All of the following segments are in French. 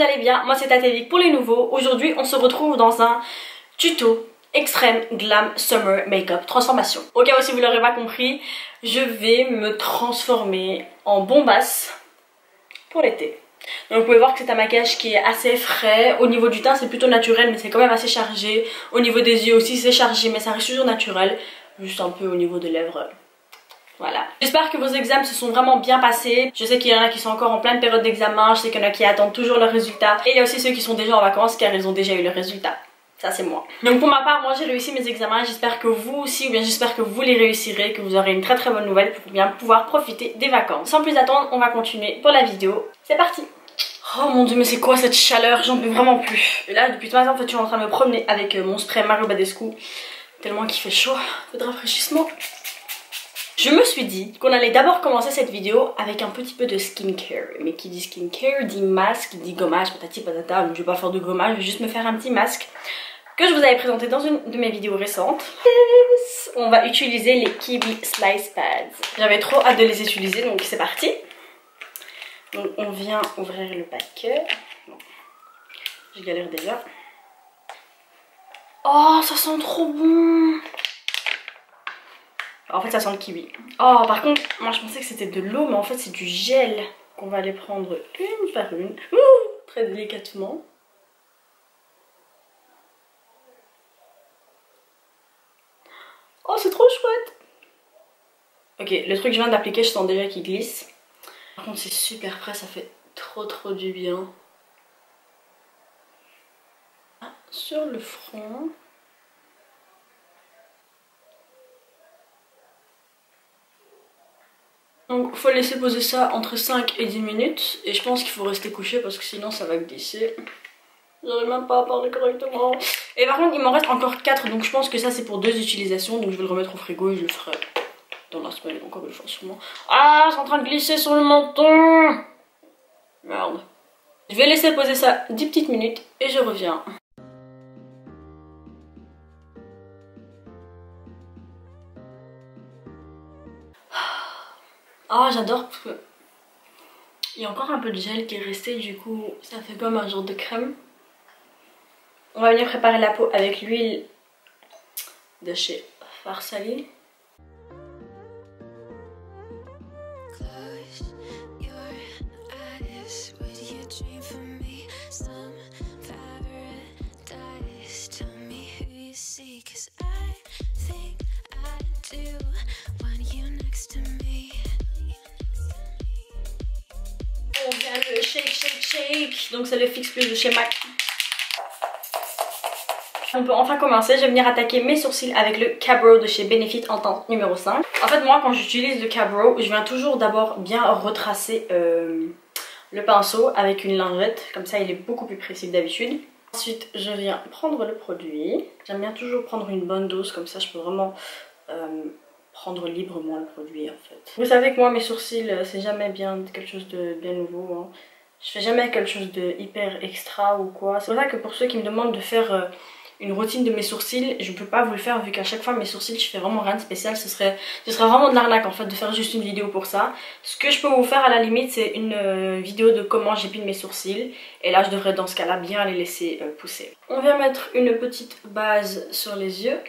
vous allez bien, moi c'est Tatélique pour les nouveaux. Aujourd'hui on se retrouve dans un tuto extrême glam summer makeup transformation. Au cas où si vous l'aurez pas compris, je vais me transformer en bombasse pour l'été. Donc vous pouvez voir que c'est un maquillage qui est assez frais. Au niveau du teint c'est plutôt naturel mais c'est quand même assez chargé. Au niveau des yeux aussi c'est chargé mais ça reste toujours naturel. Juste un peu au niveau des lèvres. Voilà. J'espère que vos examens se sont vraiment bien passés. Je sais qu'il y en a qui sont encore en pleine période d'examen. Je sais qu'il y en a qui attendent toujours leurs résultats. Et il y a aussi ceux qui sont déjà en vacances car ils ont déjà eu leurs résultats. Ça c'est moi. Donc pour ma part, moi j'ai réussi mes examens. J'espère que vous aussi, ou bien j'espère que vous les réussirez, que vous aurez une très très bonne nouvelle pour bien pouvoir profiter des vacances. Sans plus attendre, on va continuer pour la vidéo. C'est parti. Oh mon dieu, mais c'est quoi cette chaleur? J'en peux vraiment plus. Et là depuis ce matin en fait je suis en train de me promener avec mon spray Mario Badescu. Tellement qu'il fait chaud. Un peu de rafraîchissement. Je me suis dit qu'on allait d'abord commencer cette vidéo avec un petit peu de skincare. Mais qui dit skincare dit masque, dit gommage, patati patata. Donc je vais pas faire de gommage, je vais juste me faire un petit masque que je vous avais présenté dans une de mes vidéos récentes. On va utiliser les Kiwi Slice Pads. J'avais trop hâte de les utiliser donc c'est parti. Donc on vient ouvrir le paquet. Bon, je galère déjà. Oh ça sent trop bon. En fait ça sent le kiwi. Oh par contre moi je pensais que c'était de l'eau mais en fait c'est du gel qu'on va les prendre une par une. Très délicatement. Oh c'est trop chouette. Ok le truc que je viens d'appliquer je sens déjà qu'il glisse. Par contre c'est super frais, ça fait trop du bien. Ah, sur le front. Donc faut laisser poser ça entre 5 et 10 minutes et je pense qu'il faut rester couché parce que sinon ça va glisser. J'arrive même pas à parler correctement. Et par contre il m'en reste encore 4 donc je pense que ça c'est pour 2 utilisations donc je vais le remettre au frigo et je le ferai dans la semaine encore une fois sûrement. Ah c'est en train de glisser sur le menton. Merde. Je vais laisser poser ça 10 petites minutes et je reviens. Ah j'adore parce que il y a encore un peu de gel qui est resté, du coup ça fait comme un genre de crème. On va venir préparer la peau avec l'huile de chez Farsali. On vient le shake. Donc c'est le Fix Plus de chez MAC. On peut enfin commencer. Je vais venir attaquer mes sourcils avec le Cabro de chez Benefit en teinte numéro 5. En fait moi quand j'utilise le Cabro, je viens toujours d'abord bien retracer le pinceau avec une lingette. Comme ça il est beaucoup plus précis que d'habitude. Ensuite je viens prendre le produit. J'aime bien toujours prendre une bonne dose, comme ça je peux vraiment prendre librement le produit en fait. Vous savez que moi mes sourcils c'est jamais bien quelque chose de bien nouveau hein. Je fais jamais quelque chose de hyper extra ou quoi. C'est pour ça que pour ceux qui me demandent de faire une routine de mes sourcils, je peux pas vous le faire vu qu'à chaque fois mes sourcils je fais vraiment rien de spécial. Ce serait vraiment de l'arnaque en fait de faire juste une vidéo pour ça. Ce que je peux vous faire à la limite c'est une vidéo de comment j'épile mes sourcils. Et là je devrais dans ce cas là bien les laisser pousser. On vient mettre une petite base sur les yeux.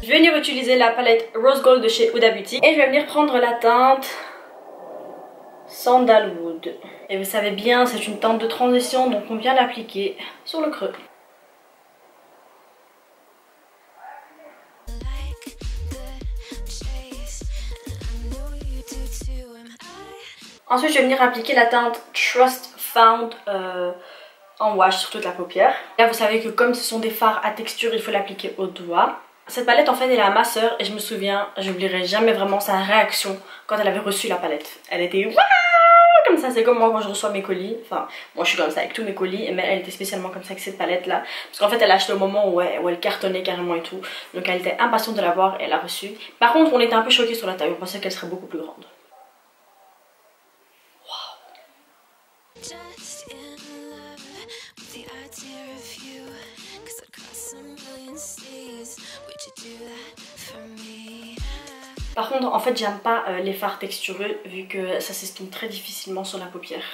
Je vais venir utiliser la palette Rose Gold de chez Huda Beauty. Et je vais venir prendre la teinte Sandalwood. Et vous savez bien, c'est une teinte de transition, donc on vient l'appliquer sur le creux. Ensuite, je vais venir appliquer la teinte Trust Found en wash sur toute la paupière. Là, vous savez que comme ce sont des fards à texture, il faut l'appliquer au doigt. Cette palette en fait elle est à ma soeur et je me souviens, j'oublierai jamais vraiment sa réaction quand elle avait reçu la palette. Elle était waouh comme ça, c'est comme moi quand je reçois mes colis. Enfin, moi je suis comme ça avec tous mes colis, mais elle était spécialement comme ça avec cette palette là. Parce qu'en fait elle a acheté au moment où elle cartonnait carrément et tout. Donc elle était impatiente de l'avoir et elle l'a reçue. Par contre on était un peu choqués sur la taille, on pensait qu'elle serait beaucoup plus grande. Par contre en fait j'aime pas les fards textureux vu que ça s'estompe très difficilement sur la paupière.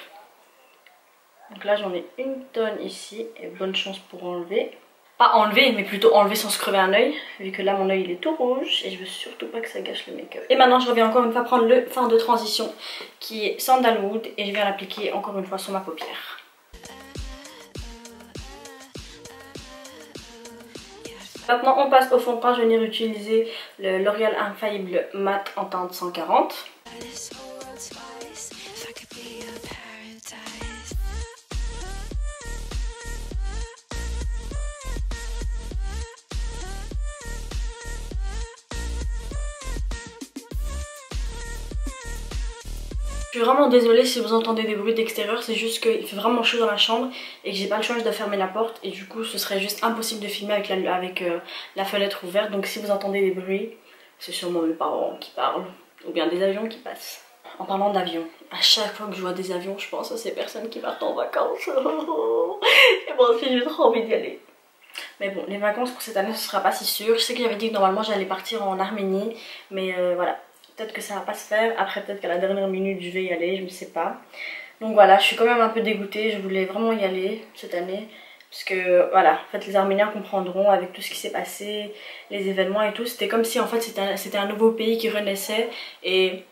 Donc là j'en ai une tonne ici et bonne chance pour enlever. Pas enlever mais plutôt enlever sans se crever un œil vu que là mon œil il est tout rouge et je veux surtout pas que ça gâche le make-up. Et maintenant je reviens encore une fois prendre le fard de transition qui est Sandalwood et je viens l'appliquer encore une fois sur ma paupière. Maintenant on passe au fond de teint, je vais venir utiliser le L'Oréal Infaillible Matte en teinte 140. Je suis vraiment désolée si vous entendez des bruits d'extérieur, c'est juste qu'il fait vraiment chaud dans la chambre et que j'ai pas le choix de fermer la porte et du coup ce serait juste impossible de filmer avec la fenêtre ouverte. Donc si vous entendez des bruits, c'est sûrement mes parents qui parlent ou bien des avions qui passent. En parlant d'avions, à chaque fois que je vois des avions, je pense à ces personnes qui partent en vacances. Et moi aussi j'ai trop envie d'y aller. Mais bon, les vacances pour cette année ce sera pas si sûr. Je sais que j'avais dit que normalement j'allais partir en Arménie, mais voilà. Peut-être que ça va pas se faire, après peut-être qu'à la dernière minute je vais y aller, je ne sais pas. Donc voilà, je suis quand même un peu dégoûtée, je voulais vraiment y aller cette année. Parce que voilà, en fait les Arméniens comprendront avec tout ce qui s'est passé, les événements et tout. C'était comme si en fait c'était un nouveau pays qui renaissait. Et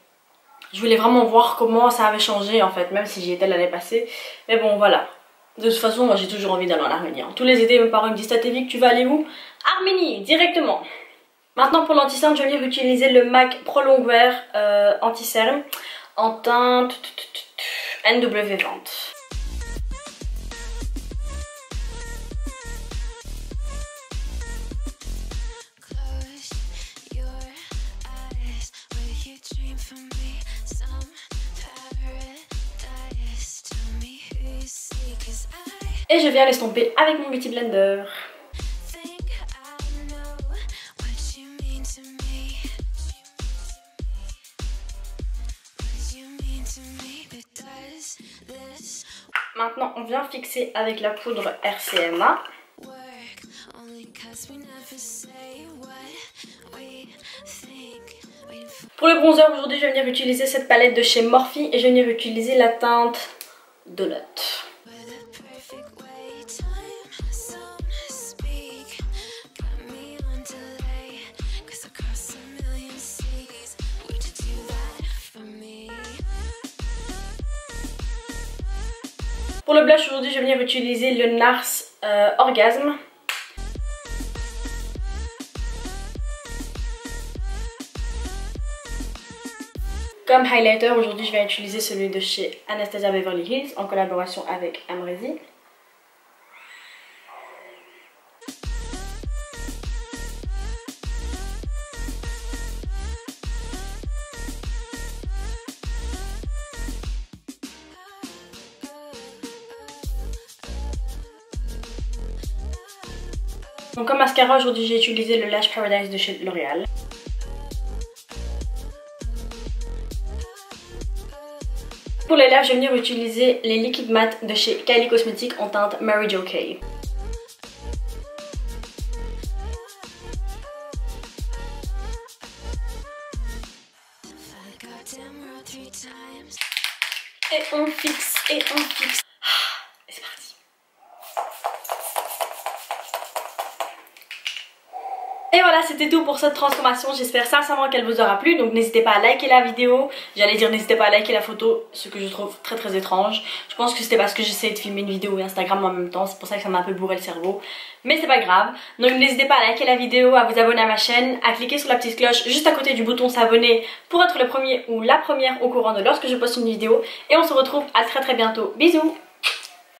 je voulais vraiment voir comment ça avait changé en fait, même si j'y étais l'année passée. Mais bon voilà, de toute façon moi j'ai toujours envie d'aller en Arménie. Tous les étés mes parents me disent Tatévique tu vas aller où? Arménie, directement. Maintenant pour l'anti-cerne, je vais venir utiliser le MAC Pro Longwear anti-cerne en teinte NW20. Et je viens l'estomper avec mon Beauty Blender. Maintenant on vient fixer avec la poudre RCMA. Pour le bronzer aujourd'hui je vais venir utiliser cette palette de chez Morphe et je vais venir utiliser la teinte Donut. Pour le blush aujourd'hui je vais venir utiliser le NARS Orgasme. Comme highlighter aujourd'hui je vais utiliser celui de chez Anastasia Beverly Hills en collaboration avec Amrezy. Donc comme mascara aujourd'hui j'ai utilisé le Lash Paradise de chez L'Oréal. Pour les lèvres je vais venir utiliser les liquides mat de chez Kylie Cosmetics en teinte Mary Jo Kay. Et on fixe, et on fixe. Et c'est parti. Et voilà, c'était tout pour cette transformation. J'espère sincèrement qu'elle vous aura plu. Donc n'hésitez pas à liker la vidéo. J'allais dire n'hésitez pas à liker la photo, ce que je trouve très très étrange. Je pense que c'était parce que j'essayais de filmer une vidéo et Instagram en même temps. C'est pour ça que ça m'a un peu bourré le cerveau. Mais c'est pas grave. Donc n'hésitez pas à liker la vidéo, à vous abonner à ma chaîne, à cliquer sur la petite cloche juste à côté du bouton s'abonner pour être le premier ou la première au courant de lorsque je poste une vidéo. Et on se retrouve à très très bientôt. Bisous!